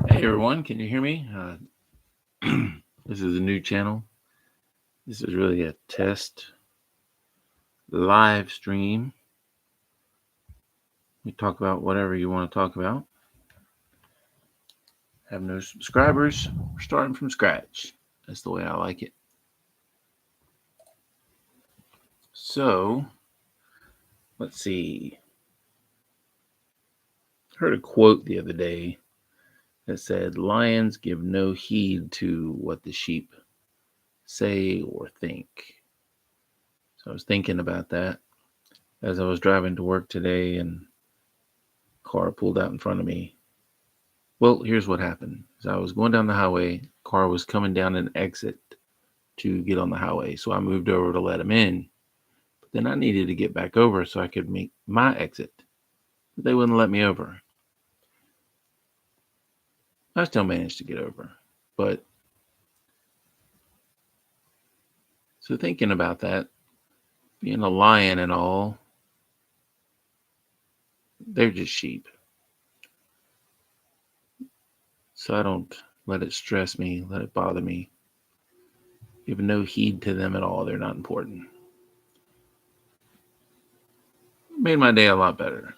Hey everyone, can you hear me? This is a new channel. This is really a test live stream. We talk about whatever you want to talk about. Have no subscribers. We're starting from scratch. That's the way I like it. So, let's see. I heard a quote the other day that said, "Lions give no heed to what the sheep say or think." So I was thinking about that as I was driving to work today, and a car pulled out in front of me. Well, here's what happened. As I was going down the highway, car was coming down an exit to get on the highway. So I moved over to let him in. But then I needed to get back over so I could make my exit. But they wouldn't let me over. I still managed to get over. But so thinking about that, being a lion and all, they're just sheep. So I don't let it stress me, let it bother me. Give no heed to them at all. They're not important. Made my day a lot better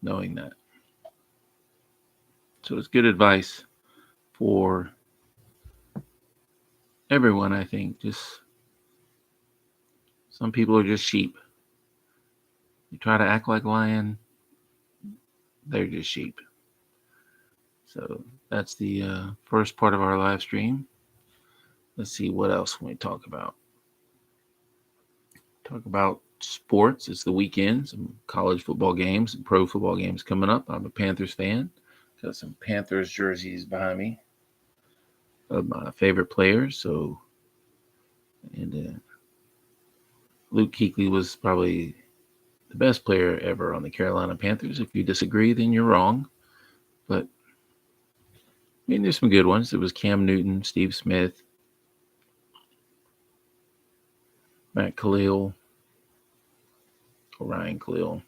knowing that. So it's good advice for everyone, I think. Just some people are just sheep. You try to act like a lion, they're just sheep. So that's the first part of our live stream. Let's see what else can we talk about. Talk about sports. It's the weekend. Some college football games, some pro football games coming up. I'm a Panthers fan. Got some Panthers jerseys behind me of my favorite players. So, and Luke Kuechly was probably the best player ever on the Carolina Panthers. If you disagree, then you're wrong. But I mean, there's some good ones. It was Cam Newton, Steve Smith, Matt Khalil, Ryan Khalil.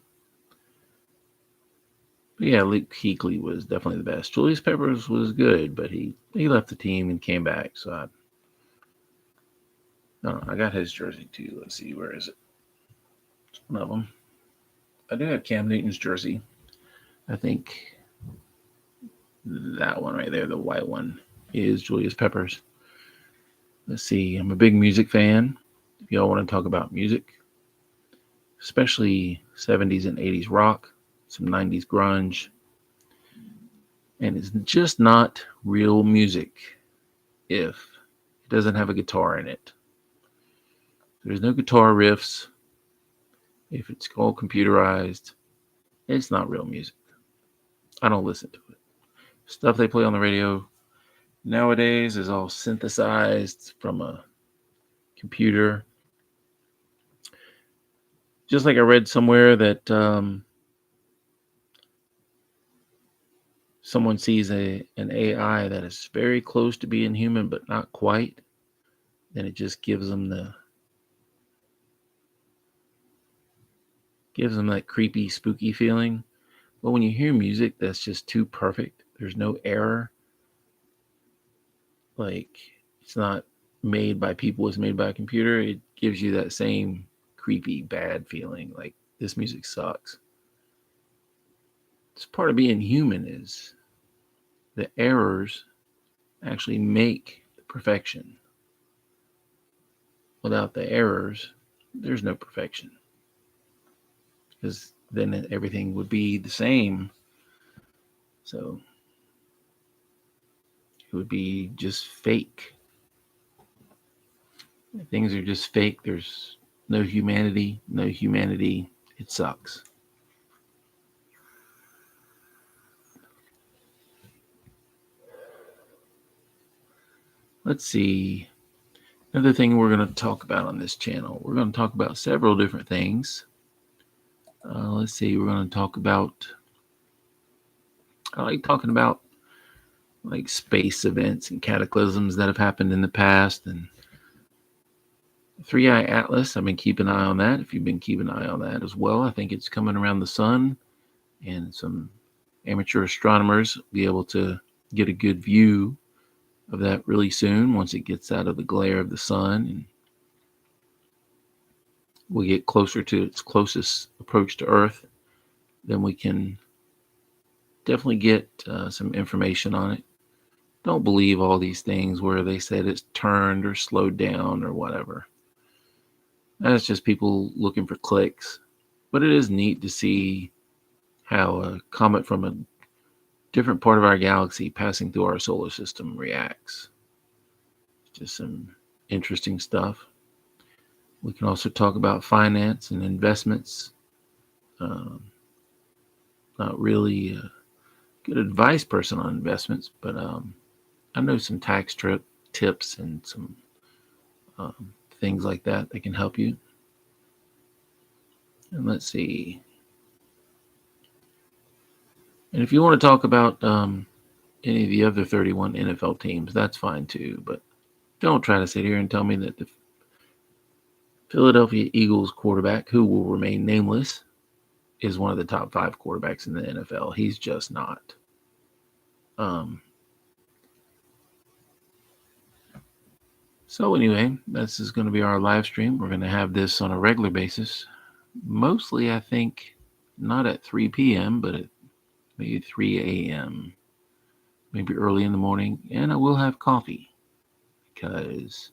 But yeah, Luke Kuechly was definitely the best. Julius Peppers was good, but he left the team and came back. So I got his jersey too. Let's see, where is it? It's one of them. I do have Cam Newton's jersey. I think that one right there, the white one, is Julius Peppers. Let's see. I'm a big music fan. If y'all want to talk about music, especially 70s and 80s rock, some 90s grunge, and it's just not real music if it doesn't have a guitar in it. There's no guitar riffs. If it's all computerized, it's not real music. I don't listen to it. Stuff they play on the radio nowadays is all synthesized from a computer. Just like I read somewhere that someone sees an AI that is very close to being human but not quite, then it just gives them that creepy, spooky feeling. But when you hear music that's just too perfect, there's no error. Like it's not made by people, it's made by a computer. It gives you that same creepy, bad feeling. Like this music sucks. It's part of being human is the errors actually make the perfection. Without the errors, there's no perfection. Because then everything would be the same. So it would be just fake. Things are just fake. There's no humanity. It sucks. Let's see. Another thing we're going to talk about on this channel. We're going to talk about several different things. Let's see. We're going to talk about. I like talking about like space events and cataclysms that have happened in the past, and Three Eye Atlas. I've been keeping an eye on that. If you've been keeping an eye on that as well, I think it's coming around the sun, and some amateur astronomers will be able to get a good view of that really soon once it gets out of the glare of the sun, and we get closer to its closest approach to Earth. Then we can definitely get some information on it. Don't believe all these things where they said it's turned or slowed down or whatever. That's just people looking for clicks. But it is neat to see how a comet from a different part of our galaxy passing through our solar system reacts. Just some interesting stuff. We can also talk about finance and investments. Not really a good advice person on investments, but I know some tax tips and some things like that that can help you. And let's see. And if you want to talk about any of the other 31 NFL teams, that's fine too. But don't try to sit here and tell me that the Philadelphia Eagles quarterback, who will remain nameless, is one of the top 5 quarterbacks in the NFL. He's just not. So anyway, this is going to be our live stream. We're going to have this on a regular basis. Mostly, I think, not at 3 p.m., but at maybe 3 a.m., maybe early in the morning. And I will have coffee because,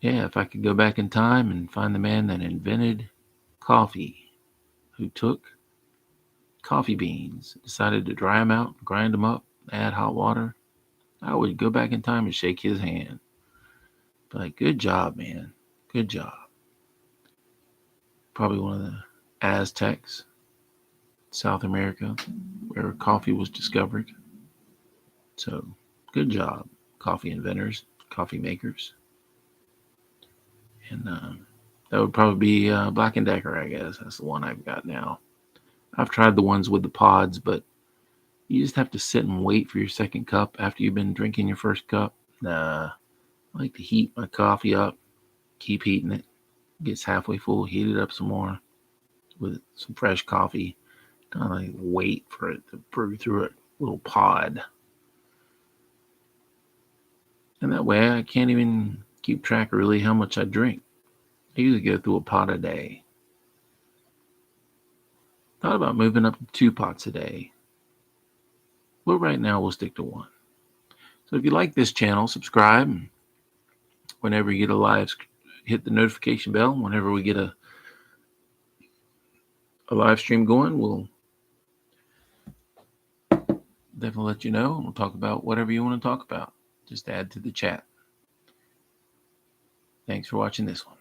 yeah, if I could go back in time and find the man that invented coffee, who took coffee beans, decided to dry them out, grind them up, add hot water, I would go back in time and shake his hand. But good job, man. Good job. Probably one of the Aztecs, South America, where coffee was discovered. So good job, coffee inventors, coffee makers. And that would probably be Black & Decker, I guess. That's the one I've got now. I've tried the ones with the pods, but you just have to sit and wait for your second cup after you've been drinking your first cup. Nah, I like to heat my coffee up, keep heating it. Gets halfway full, heat it up some more with some fresh coffee. Kind of like wait for it to brew through a little pod. And that way I can't even keep track of really how much I drink. I usually go through a pot a day. Thought about moving up to 2 pots a day. But right now we'll stick to 1. So if you like this channel, subscribe. Whenever you get a live, hit the notification bell. Whenever we get a live stream going, we'll definitely let you know. We'll talk about whatever you want to talk about. Just add to the chat. Thanks for watching this one.